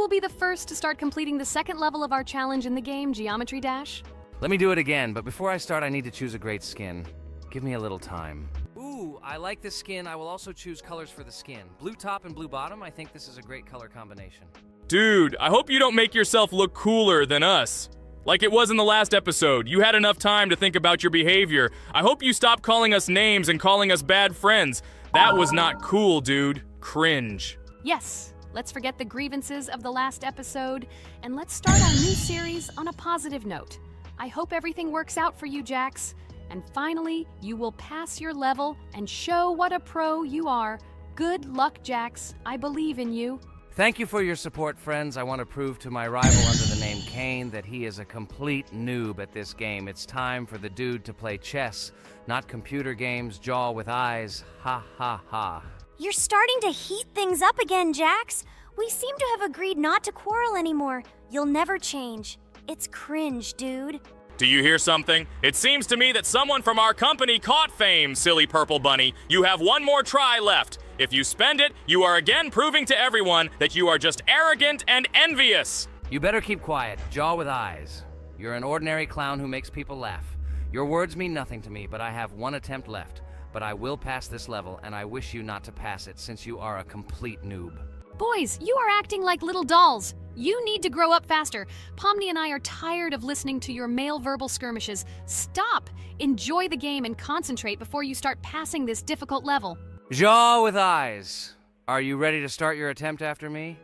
will be the first to start completing the second level of our challenge in the game, Geometry Dash. Let me do it again, but before I start, I need to choose a great skin. Give me a little time. Ooh, I like this skin. I will also choose colors for the skin. Blue top and blue bottom. I think this is a great color combination. Dude, I hope you don't make yourself look cooler than us. Like it was in the last episode. You had enough time to think about your behavior. I hope you stop calling us names and calling us bad friends. That was not cool, dude. Cringe. Yes, let's forget the grievances of the last episode, and let's start our new series on a positive note. I hope everything works out for you, Jax. And finally, you will pass your level and show what a pro you are. Good luck, Jax. I believe in you. Thank you for your support, friends. I want to prove to my rival under the name Kane that he is a complete noob at this game. It's time for the dude to play chess, not computer games, jaw with eyes. Ha ha ha. You're starting to heat things up again, Jax. We seem to have agreed not to quarrel anymore. You'll never change. It's cringe, dude. Do you hear something? It seems to me that someone from our company caught fame, silly purple bunny. You have one more try left. If you spend it, you are again proving to everyone that you are just arrogant and envious. You better keep quiet, jaw with eyes. You're an ordinary clown who makes people laugh. Your words mean nothing to me, but I have one attempt left. But I will pass this level, and I wish you not to pass it since you are a complete noob. Boys, you are acting like little dolls. You need to grow up faster. Pomni and I are tired of listening to your male verbal skirmishes. Stop! Enjoy the game and concentrate before you start passing this difficult level. Jaw with eyes. Are you ready to start your attempt after me?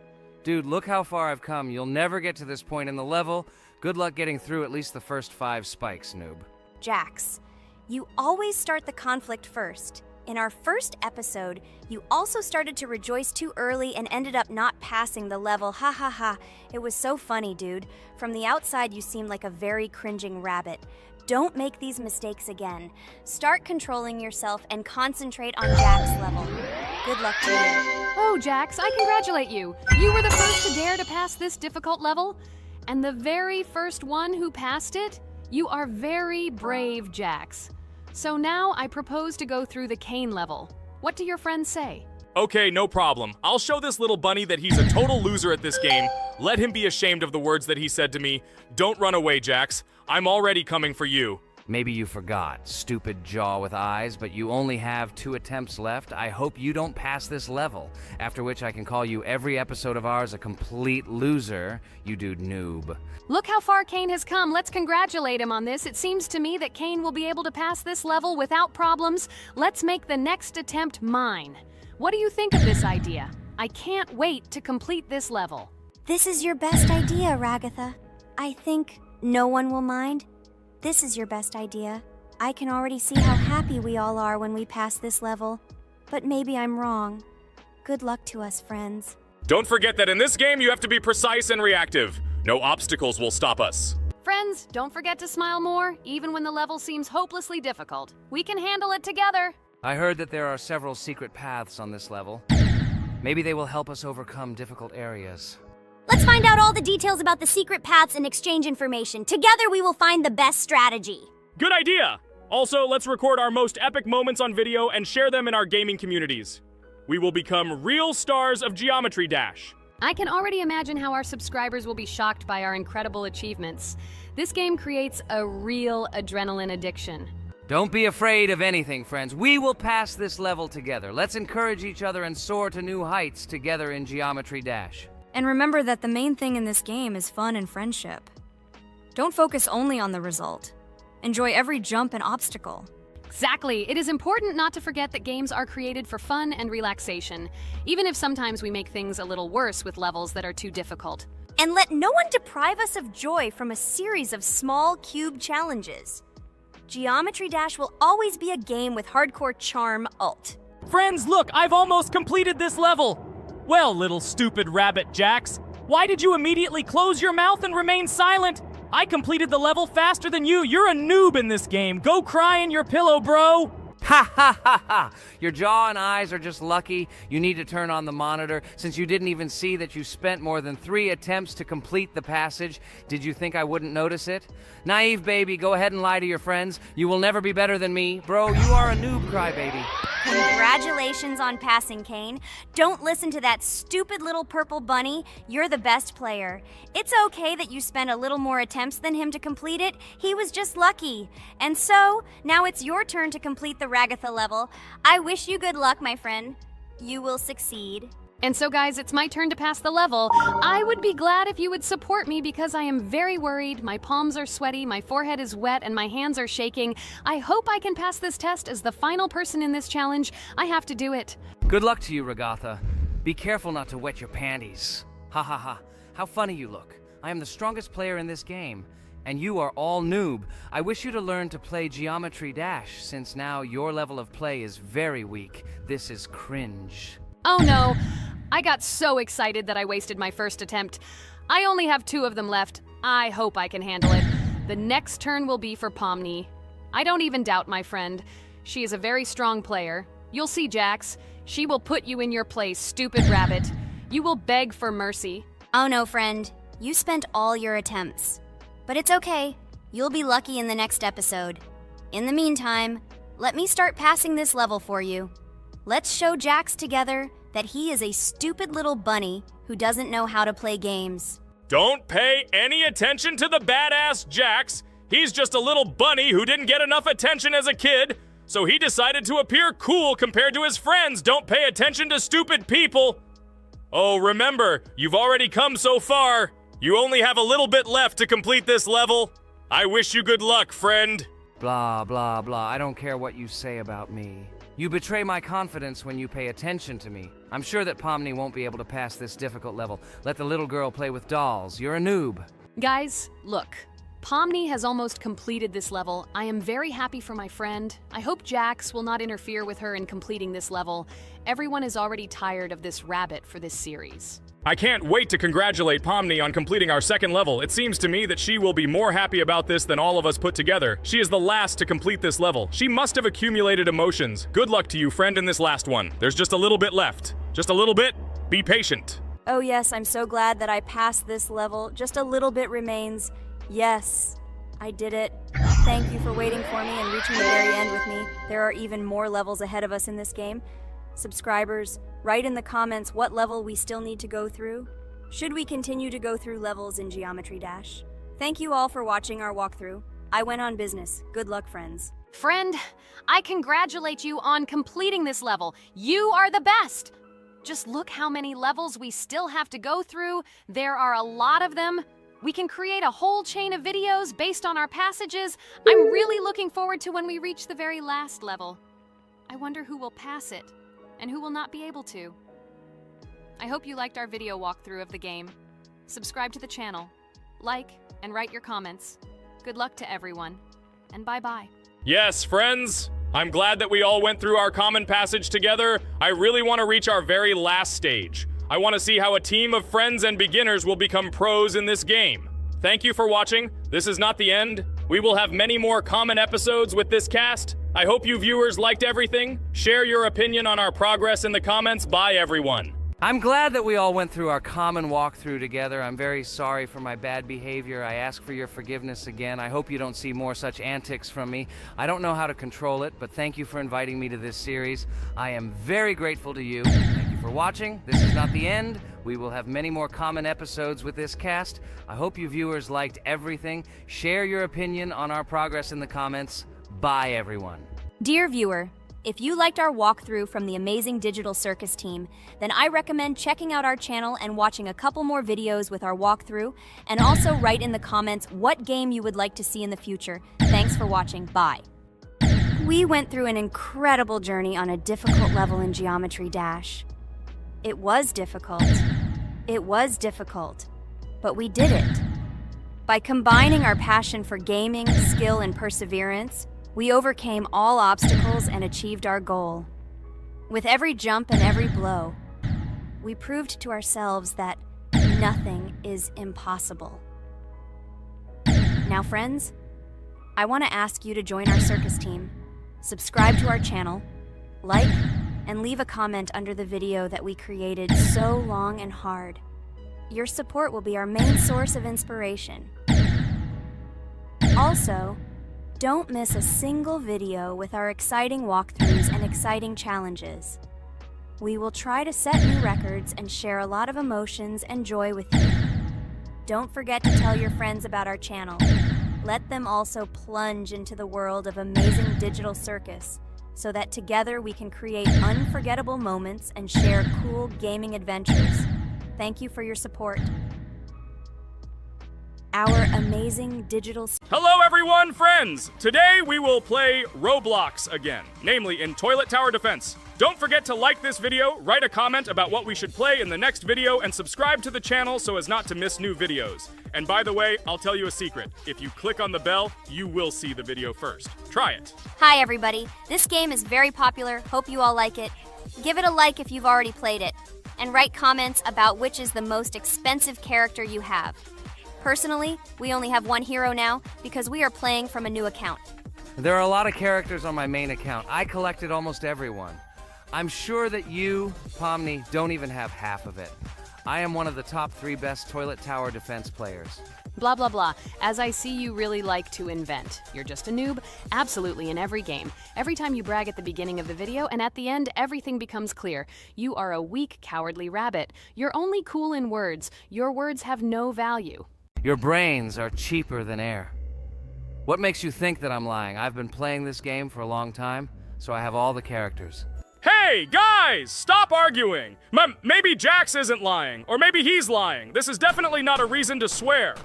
Dude, look how far I've come. You'll never get to this point in the level. Good luck getting through at least the first 5 spikes, noob. Jax, you always start the conflict first. In our first episode, you also started to rejoice too early and ended up not passing the level. Ha ha ha. It was so funny, dude. From the outside, you seemed like a very cringing rabbit. Don't make these mistakes again. Start controlling yourself and concentrate on Jax's level. Good luck to you. Oh, Jax, I congratulate you. You were the first to dare to pass this difficult level, and the very first one who passed it. You are very brave, Jax. So now I propose to go through the Kane level. What do your friends say? Okay, no problem. I'll show this little bunny that he's a total loser at this game. Let him be ashamed of the words that he said to me. Don't run away, Jax. I'm already coming for you. Maybe you forgot, stupid jaw with eyes, but you only have 2 attempts left. I hope you don't pass this level, after which I can call you every episode of ours a complete loser, you dude noob. Look how far Kane has come. Let's congratulate him on this. It seems to me that Kane will be able to pass this level without problems. Let's make the next attempt mine. What do you think of this idea? I can't wait to complete this level. This is your best idea, Ragatha. I think no one will mind. This is your best idea. I can already see how happy we all are when we pass this level. But maybe I'm wrong. Good luck to us, friends. Don't forget that in this game you have to be precise and reactive. No obstacles will stop us. Friends, don't forget to smile more, even when the level seems hopelessly difficult. We can handle it together. I heard that there are several secret paths on this level. Maybe they will help us overcome difficult areas. Let's find out all the details about the secret paths and exchange information. Together we will find the best strategy. Good idea! Also, let's record our most epic moments on video and share them in our gaming communities. We will become real stars of Geometry Dash. I can already imagine how our subscribers will be shocked by our incredible achievements. This game creates a real adrenaline addiction. Don't be afraid of anything, friends. We will pass this level together. Let's encourage each other and soar to new heights together in Geometry Dash. And remember that the main thing in this game is fun and friendship. Don't focus only on the result. Enjoy every jump and obstacle. Exactly. It is important not to forget that games are created for fun and relaxation, even if sometimes we make things a little worse with levels that are too difficult. And let no one deprive us of joy from a series of small cube challenges. Geometry Dash will always be a game with hardcore charm ult. Friends, look, I've almost completed this level. Well, little stupid rabbit Jax, why did you immediately close your mouth and remain silent? I completed the level faster than you. You're a noob in this game. Go cry in your pillow, bro. Ha ha ha ha! Your jaw and eyes are just lucky. You need to turn on the monitor since you didn't even see that you spent more than 3 attempts to complete the passage. Did you think I wouldn't notice it? Naive baby, go ahead and lie to your friends. You will never be better than me. Bro, you are a noob crybaby. Congratulations on passing, Kane. Don't listen to that stupid little purple bunny. You're the best player. It's okay that you spent a little more attempts than him to complete it. He was just lucky. And so, now it's your turn to complete the Ragatha level. I wish you good luck, my friend. You will succeed. And so, guys, it's my turn to pass the level. I would be glad if you would support me because I am very worried. My palms are sweaty, my forehead is wet, and my hands are shaking. I hope I can pass this test as the final person in this challenge. I have to do it. Good luck to you, Ragatha. Be careful not to wet your panties. Ha ha ha. How funny you look. I am the strongest player in this game, and you are all noob. I wish you to learn to play Geometry Dash, since now your level of play is very weak. This is cringe. Oh no, I got so excited that I wasted my first attempt. I only have 2 of them left. I hope I can handle it. The next turn will be for Pomni. I don't even doubt my friend. She is a very strong player. You'll see, Jax. She will put you in your place, stupid rabbit. You will beg for mercy. Oh no, friend. You spent all your attempts. But it's okay. You'll be lucky in the next episode. In the meantime, let me start passing this level for you. Let's show Jax together that he is a stupid little bunny who doesn't know how to play games. Don't pay any attention to the badass Jax. He's just a little bunny who didn't get enough attention as a kid, so he decided to appear cool compared to his friends. Don't pay attention to stupid people. Oh, remember, you've already come so far. You only have a little bit left to complete this level. I wish you good luck, friend. Blah, blah, blah. I don't care what you say about me. You betray my confidence when you pay attention to me. I'm sure that Pomni won't be able to pass this difficult level. Let the little girl play with dolls. You're a noob. Guys, look. Pomni has almost completed this level. I am very happy for my friend. I hope Jax will not interfere with her in completing this level. Everyone is already tired of this rabbit for this series. I can't wait to congratulate Pomni on completing our second level. It seems to me that she will be more happy about this than all of us put together. She is the last to complete this level. She must have accumulated emotions. Good luck to you, friend, in this last one. There's just a little bit left. Just a little bit. Be patient. Oh yes, I'm so glad that I passed this level. Just a little bit remains. Yes, I did it. Thank you for waiting for me and reaching the very end with me. There are even more levels ahead of us in this game. Subscribers, write in the comments what level we still need to go through. Should we continue to go through levels in Geometry Dash? Thank you all for watching our walkthrough. I went on business. Good luck, friends. Friend, I congratulate you on completing this level. You are the best. Just look how many levels we still have to go through. There are a lot of them. We can create a whole chain of videos based on our passages. I'm really looking forward to when we reach the very last level. I wonder who will pass it and who will not be able to. I hope you liked our video walkthrough of the game. Subscribe to the channel, like, and write your comments. Good luck to everyone, and bye-bye. Yes, friends. I'm glad that we all went through our common passage together. I really want to reach our very last stage. I want to see how a team of friends and beginners will become pros in this game. Thank you for watching. This is not the end. We will have many more common episodes with this cast. I hope you viewers liked everything. Share your opinion on our progress in the comments. Bye, everyone. I'm glad that we all went through our common walkthrough together. I'm very sorry for my bad behavior. I ask for your forgiveness again. I hope you don't see more such antics from me. I don't know how to control it, but thank you for inviting me to this series. I am very grateful to you. Thank you for watching. This is not the end. We will have many more common episodes with this cast. I hope you viewers liked everything. Share your opinion on our progress in the comments. Bye, everyone. Dear viewer, if you liked our walkthrough from the amazing Digital Circus team, then I recommend checking out our channel and watching a couple more videos with our walkthrough, and also write in the comments what game you would like to see in the future. Thanks for watching. Bye. We went through an incredible journey on a difficult level in Geometry Dash. It was difficult. It was difficult. But we did it. By combining our passion for gaming, skill, and perseverance, we overcame all obstacles and achieved our goal. With every jump and every blow, we proved to ourselves that nothing is impossible. Now, friends, I want to ask you to join our circus team, subscribe to our channel, like, and leave a comment under the video that we created so long and hard. Your support will be our main source of inspiration. Also, Don't miss a single video with our exciting walkthroughs and exciting challenges. We will try to set new records and share a lot of emotions and joy with you. Don't forget to tell your friends about our channel. Let them also plunge into the world of amazing digital circus, so that together we can create unforgettable moments and share cool gaming adventures. Thank you for your support. Our amazing digital... Hello everyone, friends! Today we will play Roblox again, namely in Toilet Tower Defense. Don't forget to like this video, write a comment about what we should play in the next video, and subscribe to the channel so as not to miss new videos. And by the way, I'll tell you a secret. If you click on the bell, you will see the video first. Try it. Hi everybody, this game is very popular, hope you all like it. Give it a like if you've already played it, and write comments about which is the most expensive character you have. Personally, we only have one hero now because we are playing from a new account. There are a lot of characters on my main account. I collected almost everyone. I'm sure that you, Pomni, don't even have half of it. I am one of the top 3 best Toilet Tower Defense players. Blah, blah, blah. As I see you really like to invent. You're just a noob? Absolutely, in every game. Every time you brag at the beginning of the video, and at the end, everything becomes clear. You are a weak, cowardly rabbit. You're only cool in words. Your words have no value. Your brains are cheaper than air. What makes you think that I'm lying? I've been playing this game for a long time, so I have all the characters. Hey, guys! Stop arguing! Maybe Jax isn't lying, or maybe he's lying. This is definitely not a reason to swear.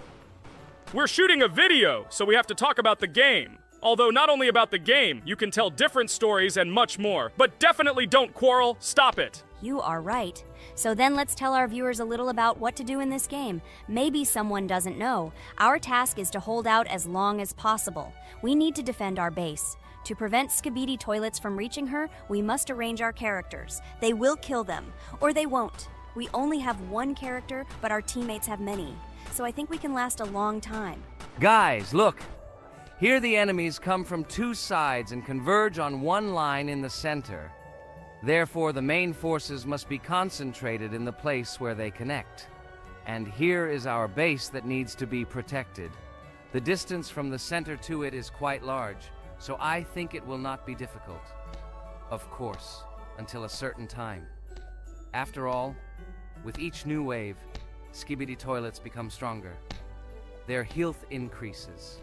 We're shooting a video, so we have to talk about the game. Although not only about the game, you can tell different stories and much more. But definitely don't quarrel. Stop it. You are right. So then let's tell our viewers a little about what to do in this game. Maybe someone doesn't know. Our task is to hold out as long as possible. We need to defend our base. To prevent Skibidi Toilets from reaching her, we must arrange our characters. They will kill them, or they won't. We only have one character, but our teammates have many. So I think we can last a long time. Guys, look! Here the enemies come from 2 sides and converge on one line in the center. Therefore, the main forces must be concentrated in the place where they connect. And here is our base that needs to be protected. The distance from the center to it is quite large, so I think it will not be difficult. Of course, until a certain time. After all, with each new wave, Skibidi Toilets become stronger. Their health increases,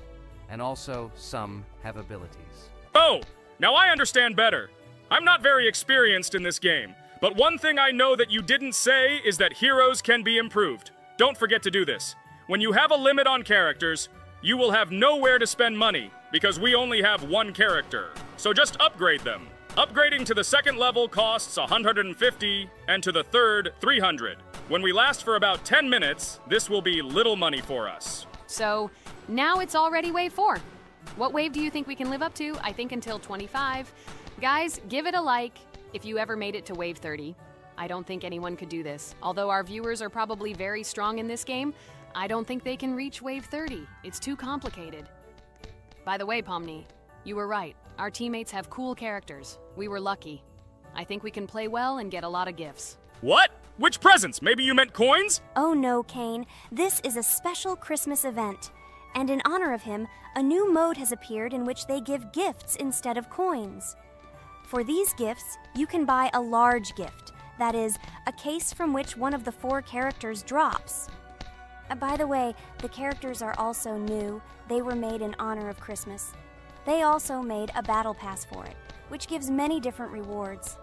and also some have abilities. Oh, now I understand better. I'm not very experienced in this game, but one thing I know that you didn't say is that heroes can be improved. Don't forget to do this. When you have a limit on characters, you will have nowhere to spend money, because we only have one character. So just upgrade them. Upgrading to the 2nd level costs 150, and to the 3rd, 300. When we last for about 10 minutes, this will be little money for us. So, now it's already wave 4. What wave do you think we can live up to? I think until 25. Guys, give it a like if you ever made it to wave 30. I don't think anyone could do this. Although our viewers are probably very strong in this game, I don't think they can reach wave 30. It's too complicated. By the way, Pomni, you were right. Our teammates have cool characters. We were lucky. I think we can play well and get a lot of gifts. What? Which presents? Maybe you meant coins? Oh no, Kane. This is a special Christmas event. And in honor of him, a new mode has appeared in which they give gifts instead of coins. For these gifts, you can buy a large gift. That is, a case from which one of the 4 characters drops. By the way, the characters are also new. They were made in honor of Christmas. They also made a battle pass for it, which gives many different rewards.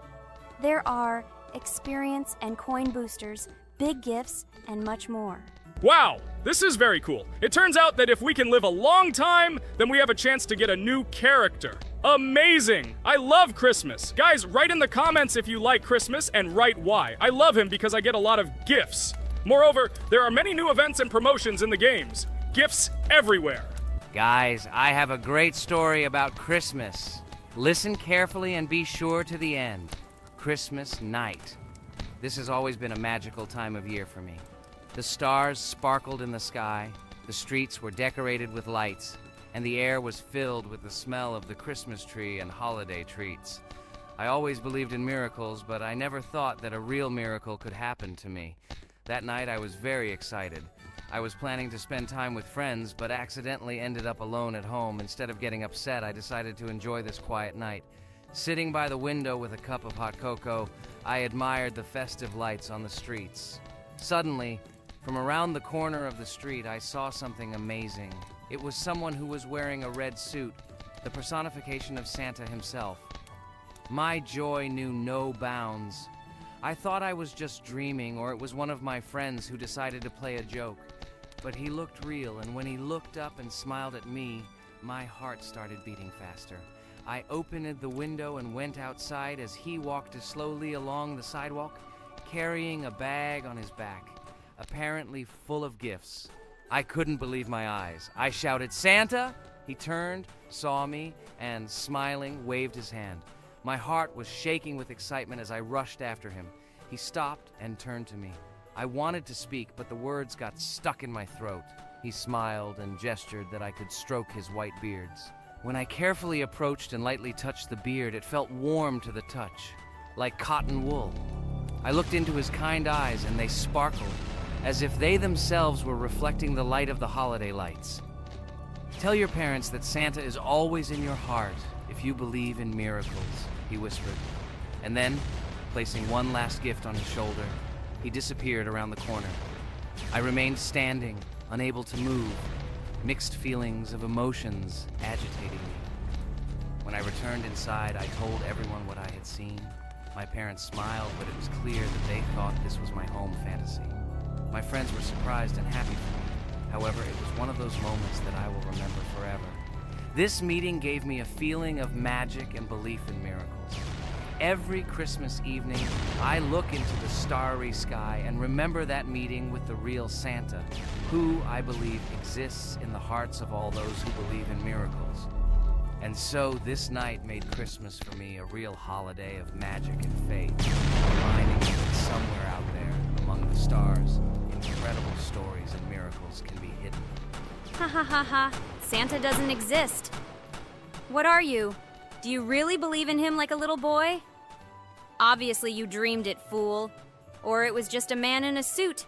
There are experience and coin boosters, big gifts, and much more. Wow, this is very cool. It turns out that if we can live a long time, then we have a chance to get a new character. Amazing! I love Christmas. Guys, write in the comments if you like Christmas and write why. I love him because I get a lot of gifts. Moreover, there are many new events and promotions in the games. Gifts everywhere. Guys, I have a great story about Christmas. Listen carefully and be sure to the end. Christmas night. This has always been a magical time of year for me. The stars sparkled in the sky, the streets were decorated with lights, and the air was filled with the smell of the Christmas tree and holiday treats. I always believed in miracles, but I never thought that a real miracle could happen to me. That night I was very excited. I was planning to spend time with friends, but accidentally ended up alone at home. Instead of getting upset, I decided to enjoy this quiet night. Sitting by the window with a cup of hot cocoa, I admired the festive lights on the streets. Suddenly, from around the corner of the street, I saw something amazing. It was someone who was wearing a red suit, the personification of Santa himself. My joy knew no bounds. I thought I was just dreaming, or it was one of my friends who decided to play a joke. But he looked real, and when he looked up and smiled at me, my heart started beating faster. I opened the window and went outside as he walked slowly along the sidewalk, carrying a bag on his back, apparently full of gifts. I couldn't believe my eyes. I shouted, "Santa!" He turned, saw me, and smiling, waved his hand. My heart was shaking with excitement as I rushed after him. He stopped and turned to me. I wanted to speak, but the words got stuck in my throat. He smiled and gestured that I could stroke his white beards. When I carefully approached and lightly touched the beard, it felt warm to the touch, like cotton wool. I looked into his kind eyes, and they sparkled, as if they themselves were reflecting the light of the holiday lights. "Tell your parents that Santa is always in your heart if you believe in miracles," he whispered. And then, placing one last gift on his shoulder, he disappeared around the corner. I remained standing, unable to move, mixed feelings of emotions agitating me. When I returned inside, I told everyone what I had seen. My parents smiled, but it was clear that they thought this was my home fantasy. My friends were surprised and happy for me. However, it was one of those moments that I will remember forever. This meeting gave me a feeling of magic and belief in miracles. Every Christmas evening, I look into the starry sky and remember that meeting with the real Santa, who, I believe, exists in the hearts of all those who believe in miracles. And so this night made Christmas for me a real holiday of magic and faith, reminding me that somewhere out there, among the stars, incredible stories and miracles can be hidden. Ha ha ha ha. Santa doesn't exist. What are you? Do you really believe in him like a little boy? Obviously you dreamed it, fool. Or it was just a man in a suit.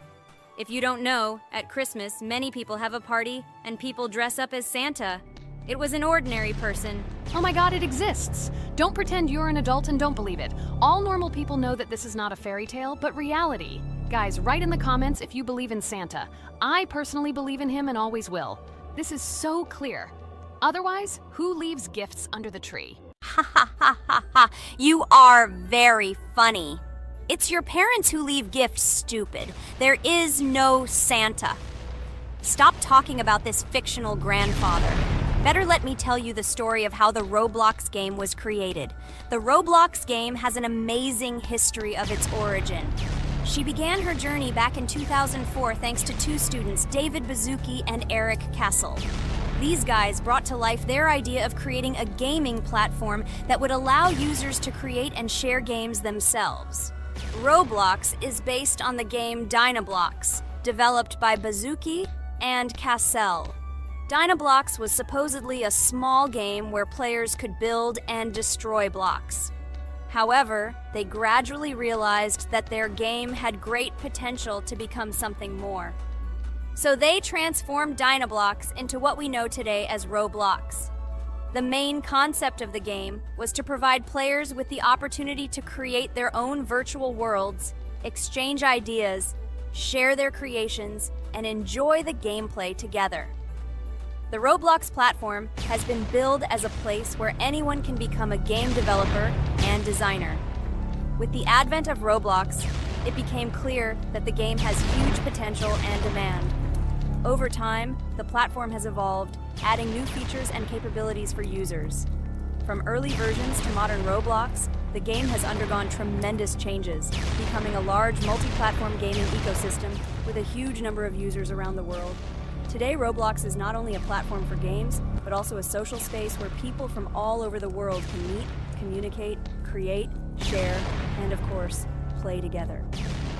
If you don't know, at Christmas, many people have a party and people dress up as Santa. It was an ordinary person. Oh my god, it exists! Don't pretend you're an adult and don't believe it. All normal people know that this is not a fairy tale, but reality. Guys, write in the comments if you believe in Santa. I personally believe in him and always will. This is so clear. Otherwise, who leaves gifts under the tree? Ha ha ha ha ha. You are very funny. It's your parents who leave gifts, stupid. There is no Santa. Stop talking about this fictional grandfather. Better let me tell you the story of how the Roblox game was created. The Roblox game has an amazing history of its origin. She began her journey back in 2004 thanks to two students, David Bazuki and Eric Castle. These guys brought to life their idea of creating a gaming platform that would allow users to create and share games themselves. Roblox is based on the game Dynablox, developed by Bazuki and Cassell. Dynablox was supposedly a small game where players could build and destroy blocks. However, they gradually realized that their game had great potential to become something more. So they transformed Dynablox into what we know today as Roblox. The main concept of the game was to provide players with the opportunity to create their own virtual worlds, exchange ideas, share their creations, and enjoy the gameplay together. The Roblox platform has been billed as a place where anyone can become a game developer and designer. With the advent of Roblox, it became clear that the game has huge potential and demand. Over time, the platform has evolved, adding new features and capabilities for users. From early versions to modern Roblox, the game has undergone tremendous changes, becoming a large multi-platform gaming ecosystem with a huge number of users around the world. Today, Roblox is not only a platform for games, but also a social space where people from all over the world can meet, communicate, create, share, and of course, play together.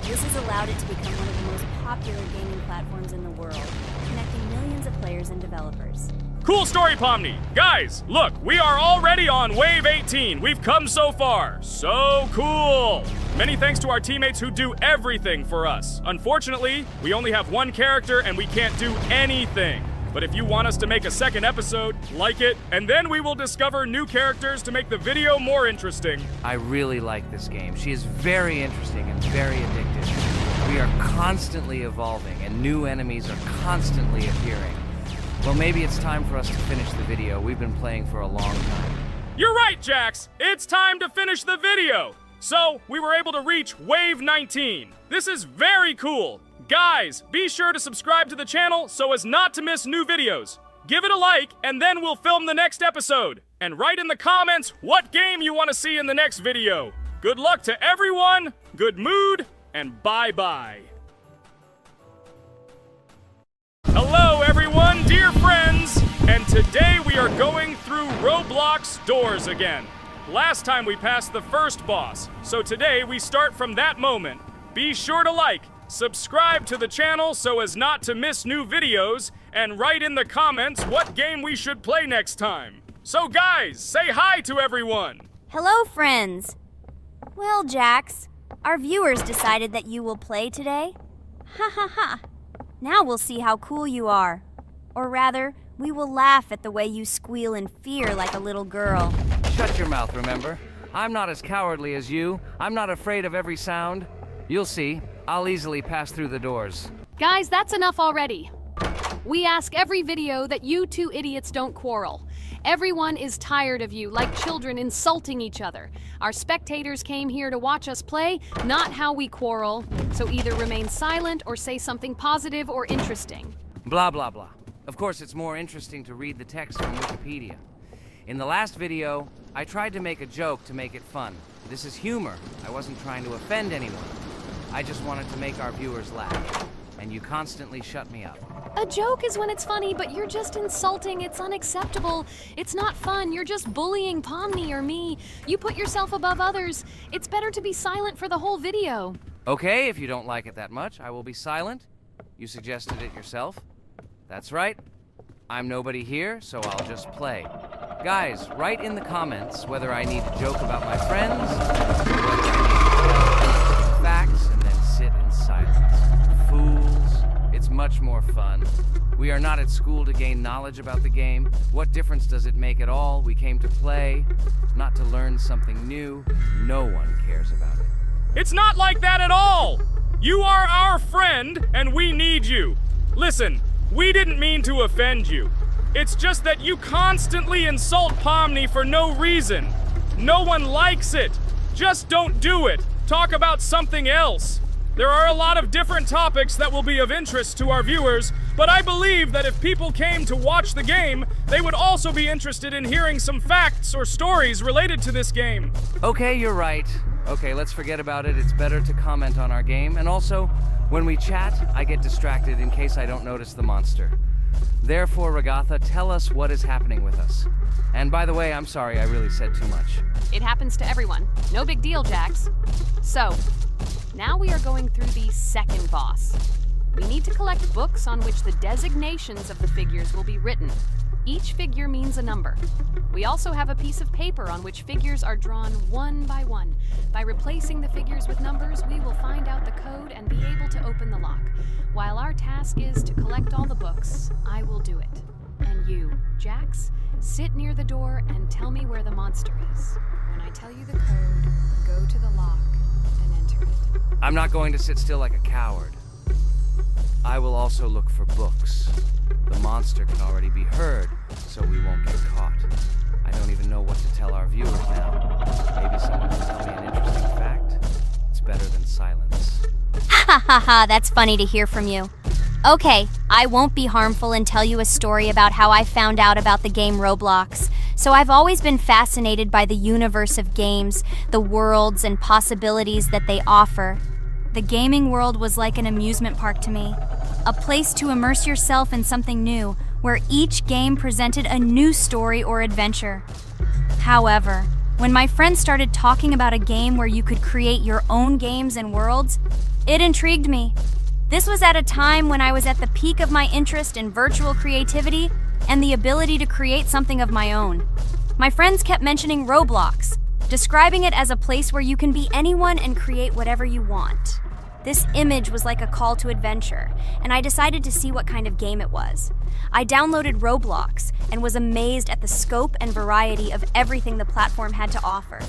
This has allowed it to become one of the most popular gaming platforms in the world, connecting millions of players and developers. Cool story, Pomni. Guys, look, we are already on Wave 18. We've come so far. So cool. Many thanks to our teammates who do everything for us. Unfortunately, we only have one character and we can't do anything. But if you want us to make a second episode, like it, and then we will discover new characters to make the video more interesting. I really like this game. She is very interesting and very addictive. We are constantly evolving and new enemies are constantly appearing. Well, maybe it's time for us to finish the video. We've been playing for a long time. You're right, Jax. It's time to finish the video. So, we were able to reach Wave 19. This is very cool. Guys, be sure to subscribe to the channel so as not to miss new videos. Give it a like, and then we'll film the next episode. And write in the comments what game you want to see in the next video. Good luck to everyone, good mood, and bye-bye. Hello, everyone, dear friends! And today we are going through Roblox doors again. Last time we passed the first boss, so today we start from that moment. Be sure to like, subscribe to the channel so as not to miss new videos, and write in the comments what game we should play next time. So guys, say hi to everyone! Hello, friends. Well, Jax, our viewers decided that you will play today. Ha ha ha. Now we'll see how cool you are. Or rather, we will laugh at the way you squeal in fear like a little girl. Shut your mouth, remember? I'm not as cowardly as you. I'm not afraid of every sound. You'll see. I'll easily pass through the doors. Guys, that's enough already. We ask every video that you two idiots don't quarrel. Everyone is tired of you, like children insulting each other. Our spectators came here to watch us play, not how we quarrel. So either remain silent or say something positive or interesting. Blah, blah, blah. Of course, it's more interesting to read the text from Wikipedia. In the last video, I tried to make a joke to make it fun. This is humor. I wasn't trying to offend anyone. I just wanted to make our viewers laugh. And you constantly shut me up. A joke is when it's funny, but you're just insulting. It's unacceptable. It's not fun. You're just bullying Pomni or me. You put yourself above others. It's better to be silent for the whole video. Okay, if you don't like it that much, I will be silent. You suggested it yourself. That's right. I'm nobody here, so I'll just play. Guys, write in the comments whether I need to joke about my friends, or whether I need to tell facts and then sit in silence. Fools. It's much more fun. We are not at school to gain knowledge about the game. What difference does it make at all? We came to play, not to learn something new. No one cares about it. It's not like that at all! You are our friend, and we need you. Listen, we didn't mean to offend you. It's just that you constantly insult Pomni for no reason. No one likes it. Just don't do it. Talk about something else. There are a lot of different topics that will be of interest to our viewers, but I believe that if people came to watch the game, they would also be interested in hearing some facts or stories related to this game. Okay, you're right. Okay, let's forget about it. It's better to comment on our game. And also, when we chat, I get distracted in case I don't notice the monster. Therefore, Ragatha, tell us what is happening with us. And by the way, I'm sorry, I really said too much. It happens to everyone. No big deal, Jax. So, now we are going through the second boss. We need to collect books on which the designations of the figures will be written. Each figure means a number. We also have a piece of paper on which figures are drawn one by one. By replacing the figures with numbers, we will find out the code and be able to open the lock. While our task is to collect all the books, I will do it. And you, Jax, sit near the door and tell me where the monster is. When I tell you the code, go to the lock and enter it. I'm not going to sit still like a coward. I will also look for books. The monster can already be heard, so we won't get caught. I don't even know what to tell our viewers now. Maybe someone can tell me an interesting fact. It's better than silence. Ha ha ha, that's funny to hear from you. Okay, I won't be harmful and tell you a story about how I found out about the game Roblox. So I've always been fascinated by the universe of games, the worlds and possibilities that they offer. The gaming world was like an amusement park to me, a place to immerse yourself in something new, where each game presented a new story or adventure. However, when my friends started talking about a game where you could create your own games and worlds, it intrigued me. This was at a time when I was at the peak of my interest in virtual creativity, and the ability to create something of my own. My friends kept mentioning Roblox, describing it as a place where you can be anyone and create whatever you want. This image was like a call to adventure, and I decided to see what kind of game it was. I downloaded Roblox and was amazed at the scope and variety of everything the platform had to offer.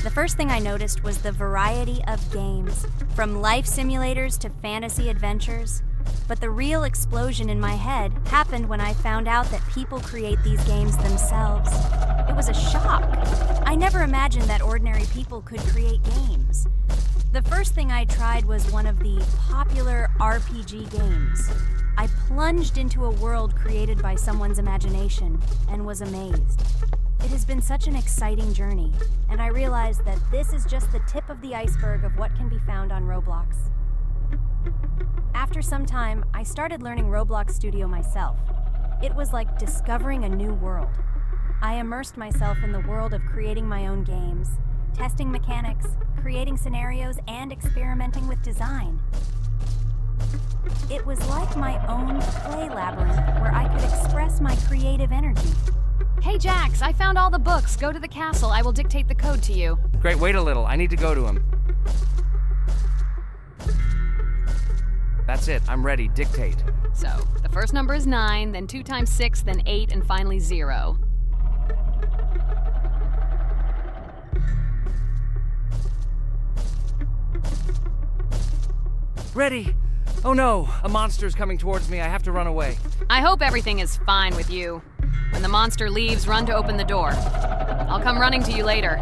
The first thing I noticed was the variety of games, from life simulators to fantasy adventures. But the real explosion in my head happened when I found out that people create these games themselves. It was a shock. I never imagined that ordinary people could create games. The first thing I tried was one of the popular RPG games. I plunged into a world created by someone's imagination and was amazed. It has been such an exciting journey, and I realized that this is just the tip of the iceberg of what can be found on Roblox. After some time, I started learning Roblox Studio myself. It was like discovering a new world. I immersed myself in the world of creating my own games, testing mechanics, creating scenarios, and experimenting with design. It was like my own play labyrinth where I could express my creative energy. Hey Jax, I found all the books. Go to the castle. I will dictate the code to you. Great, wait a little. I need to go to him. That's it. I'm ready. Dictate. So, the first number is 9, then 2 times 6, then 8, and finally 0. Ready. Oh no, a monster's coming towards me. I have to run away. I hope everything is fine with you. When the monster leaves, run to open the door. I'll come running to you later.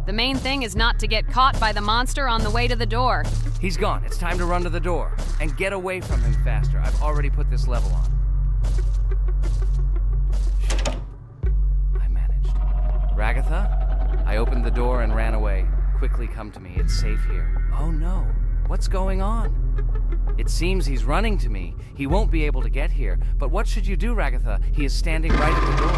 The main thing is not to get caught by the monster on the way to the door. He's gone. It's time to run to the door. And get away from him faster. I've already put this level on. I managed. Ragatha? I opened the door and ran away. Quickly come to me. It's safe here. Oh no. What's going on? It seems he's running to me. He won't be able to get here. But what should you do, Ragatha? He is standing right at the door.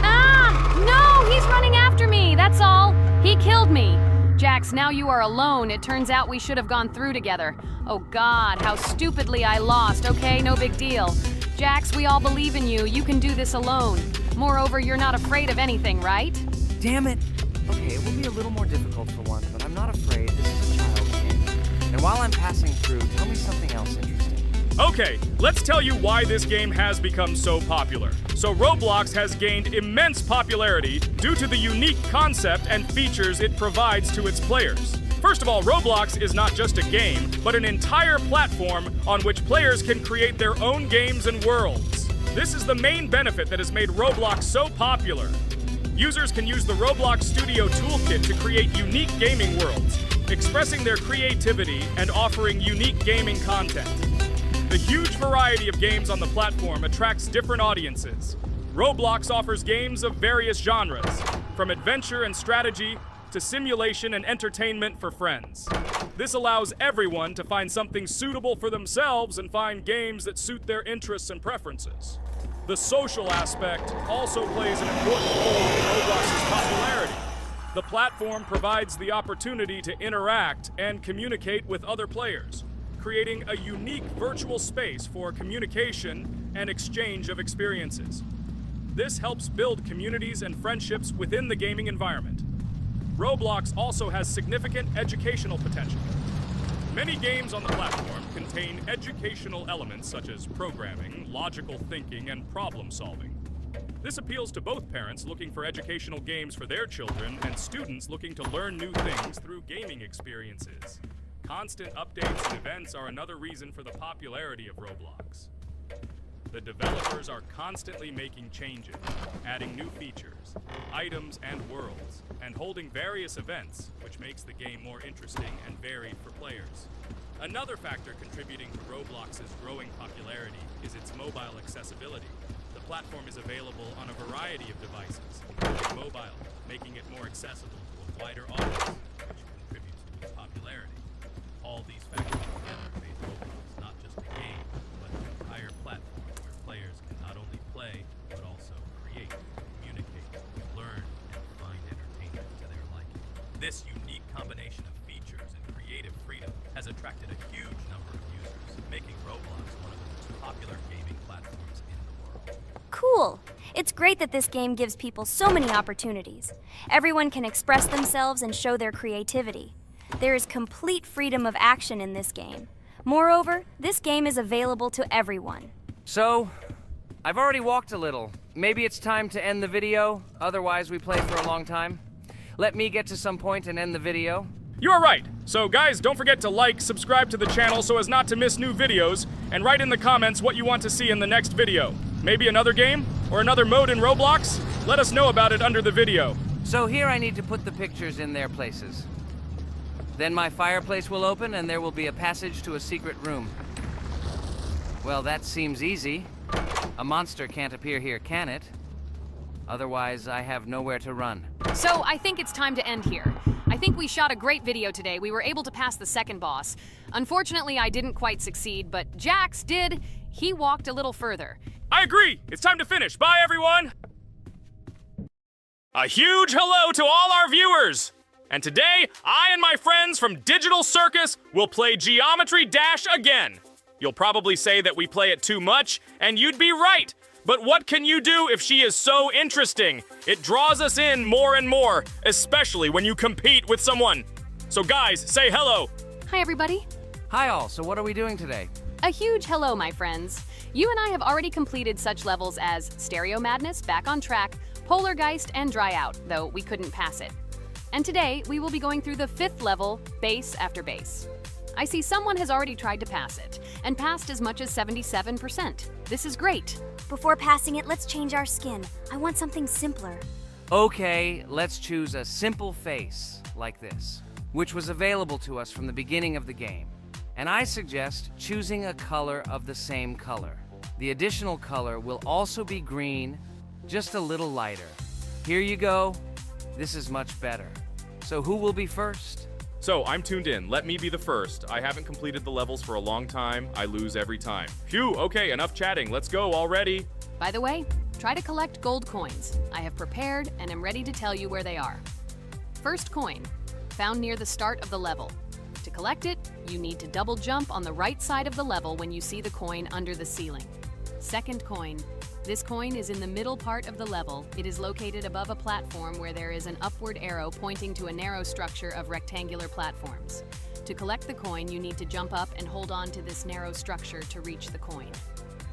Ah! No! He's running after me! That's all! He killed me! Jax, now you are alone. It turns out we should have gone through together. Oh God, how stupidly I lost. Okay, no big deal. Jax, we all believe in you. You can do this alone. Moreover, you're not afraid of anything, right? Damn it! Okay, it will be a little more difficult for once, but I'm not afraid. This is a child's game. And while I'm passing through, tell me something else interesting. Okay, let's tell you why this game has become so popular. So Roblox has gained immense popularity due to the unique concept and features it provides to its players. First of all, Roblox is not just a game, but an entire platform on which players can create their own games and worlds. This is the main benefit that has made Roblox so popular. Users can use the Roblox Studio Toolkit to create unique gaming worlds, expressing their creativity and offering unique gaming content. The huge variety of games on the platform attracts different audiences. Roblox offers games of various genres, from adventure and strategy to simulation and entertainment for friends. This allows everyone to find something suitable for themselves and find games that suit their interests and preferences. The social aspect also plays an important role in Roblox's popularity. The platform provides the opportunity to interact and communicate with other players, creating a unique virtual space for communication and exchange of experiences. This helps build communities and friendships within the gaming environment. Roblox also has significant educational potential. Many games on the platform contain educational elements such as programming, logical thinking, and problem solving. This appeals to both parents looking for educational games for their children and students looking to learn new things through gaming experiences. Constant updates and events are another reason for the popularity of Roblox. The developers are constantly making changes, adding new features, items, and worlds, and holding various events, which makes the game more interesting and varied for players. Another factor contributing to Roblox's growing popularity is its mobile accessibility. The platform is available on a variety of devices, including mobile, making it more accessible to a wider audience, which contributes to its popularity. All these factors together made Roblox not just a game, but an entire platform where players can not only play, but also create, communicate, learn, and find entertainment to their liking. This unique combination of features and creative freedom has attracted a huge number of users, making Roblox one of the most popular gaming platforms in the world. Cool. It's great that this game gives people so many opportunities. Everyone can express themselves and show their creativity. There is complete freedom of action in this game. Moreover, this game is available to everyone. So, I've already walked a little. Maybe it's time to end the video, otherwise we play for a long time. Let me get to some point and end the video. You're right. So guys, don't forget to like, subscribe to the channel so as not to miss new videos, and write in the comments what you want to see in the next video. Maybe another game? Or another mode in Roblox? Let us know about it under the video. So here I need to put the pictures in their places. Then my fireplace will open and there will be a passage to a secret room. Well, that seems easy. A monster can't appear here, can it? Otherwise, I have nowhere to run. So I think it's time to end here. I think we shot a great video today. We were able to pass the second boss. Unfortunately, I didn't quite succeed, but Jax did. He walked a little further. I agree. It's time to finish. Bye, everyone. A huge hello to all our viewers. And today, I and my friends from Digital Circus will play Geometry Dash again. You'll probably say that we play it too much, and you'd be right. But what can you do if she is so interesting? It draws us in more and more, especially when you compete with someone. So guys, say hello. Hi, everybody. Hi all, so what are we doing today? A huge hello, my friends. You and I have already completed such levels as Stereo Madness, Back on Track, Polargeist, and Dry Out, though we couldn't pass it. And today, we will be going through the 5th level, Base After Base. I see someone has already tried to pass it, and passed as much as 77%. This is great. Before passing it, let's change our skin. I want something simpler. Okay, let's choose a simple face, like this, which was available to us from the beginning of the game. And I suggest choosing a color of the same color. The additional color will also be green, just a little lighter. Here you go. This is much better. So who will be first? So, I'm tuned in. Let me be the first. I haven't completed the levels for a long time. I lose every time. Phew, okay, enough chatting. Let's go already. By the way, try to collect gold coins. I have prepared and am ready to tell you where they are. First coin, found near the start of the level. To collect it, you need to double jump on the right side of the level when you see the coin under the ceiling. Second coin. This coin is in the middle part of the level. It is located above a platform where there is an upward arrow pointing to a narrow structure of rectangular platforms. To collect the coin, you need to jump up and hold on to this narrow structure to reach the coin.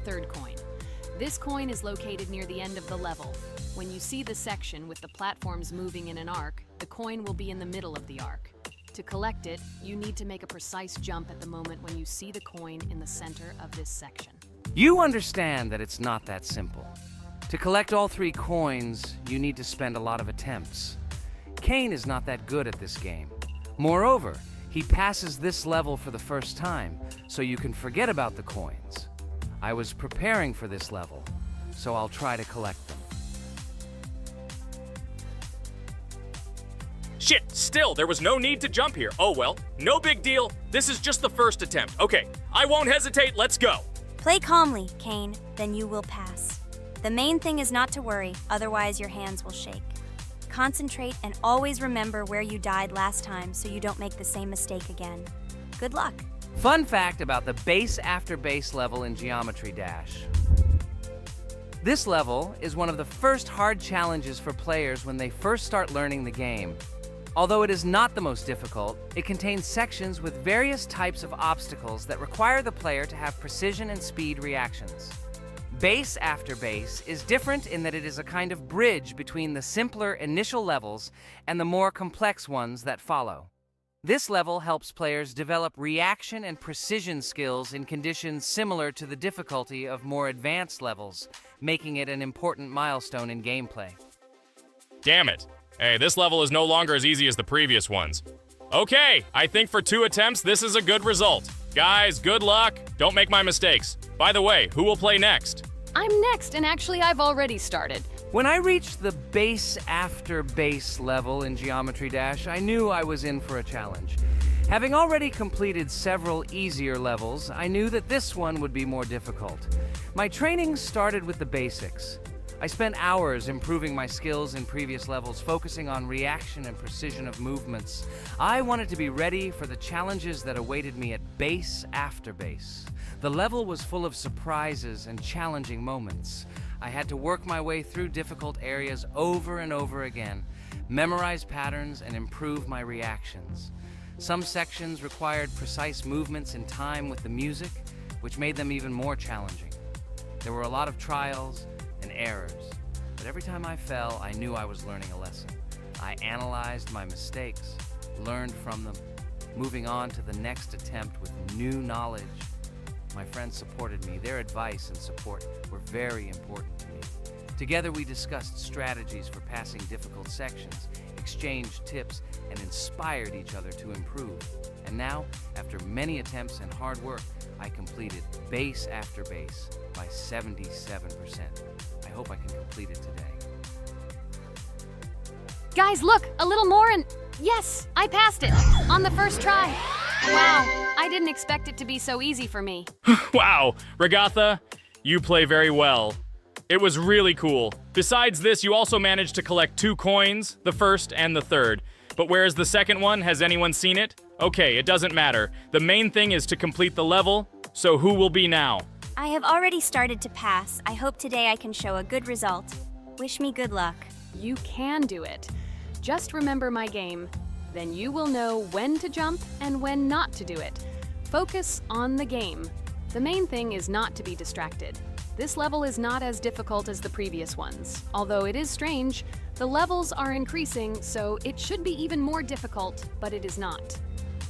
Third coin. This coin is located near the end of the level. When you see the section with the platforms moving in an arc, the coin will be in the middle of the arc. To collect it, you need to make a precise jump at the moment when you see the coin in the center of this section. You understand that it's not that simple. To collect all 3 coins, you need to spend a lot of attempts. Cain is not that good at this game. Moreover, he passes this level for the first time, so you can forget about the coins. I was preparing for this level, so I'll try to collect them. Shit, still, there was no need to jump here. Oh well, no big deal. This is just the first attempt. Okay, I won't hesitate, let's go. Play calmly, Cain, then you will pass. The main thing is not to worry, otherwise your hands will shake. Concentrate and always remember where you died last time so you don't make the same mistake again. Good luck. Fun fact about the Base After Base level in Geometry Dash. This level is one of the first hard challenges for players when they first start learning the game. Although it is not the most difficult, it contains sections with various types of obstacles that require the player to have precision and speed reactions. Base After Base is different in that it is a kind of bridge between the simpler initial levels and the more complex ones that follow. This level helps players develop reaction and precision skills in conditions similar to the difficulty of more advanced levels, making it an important milestone in gameplay. Damn it. Hey, this level is no longer as easy as the previous ones. Okay, I think for 2 attempts, this is a good result. Guys, good luck. Don't make my mistakes. By the way, who will play next? I'm next, and actually I've already started. When I reached the Base After Base level in Geometry Dash, I knew I was in for a challenge. Having already completed several easier levels, I knew that this one would be more difficult. My training started with the basics. I spent hours improving my skills in previous levels, focusing on reaction and precision of movements. I wanted to be ready for the challenges that awaited me at base after base. The level was full of surprises and challenging moments. I had to work my way through difficult areas over and over again, memorize patterns, and improve my reactions. Some sections required precise movements in time with the music, which made them even more challenging. There were a lot of trials and errors, but every time I fell, I knew I was learning a lesson. I analyzed my mistakes, learned from them, moving on to the next attempt with new knowledge. My friends supported me. Their advice and support were very important to me. Together, we discussed strategies for passing difficult sections, exchanged tips, and inspired each other to improve. And now, after many attempts and hard work, I completed base after base by 77%. I hope I can complete it today. Guys, look, a little more and yes, I passed it on the first try. Wow, I didn't expect it to be so easy for me. Wow, Regatha, you play very well. It was really cool. Besides this, you also managed to collect 2 coins, the first and the third. But where's the second one? Has anyone seen it? Okay, it doesn't matter. The main thing is to complete the level, so who will be now? I have already started to pass. I hope today I can show a good result. Wish me good luck. You can do it. Just remember my game. Then you will know when to jump and when not to do it. Focus on the game. The main thing is not to be distracted. This level is not as difficult as the previous ones. Although it is strange, the levels are increasing, so it should be even more difficult, but it is not.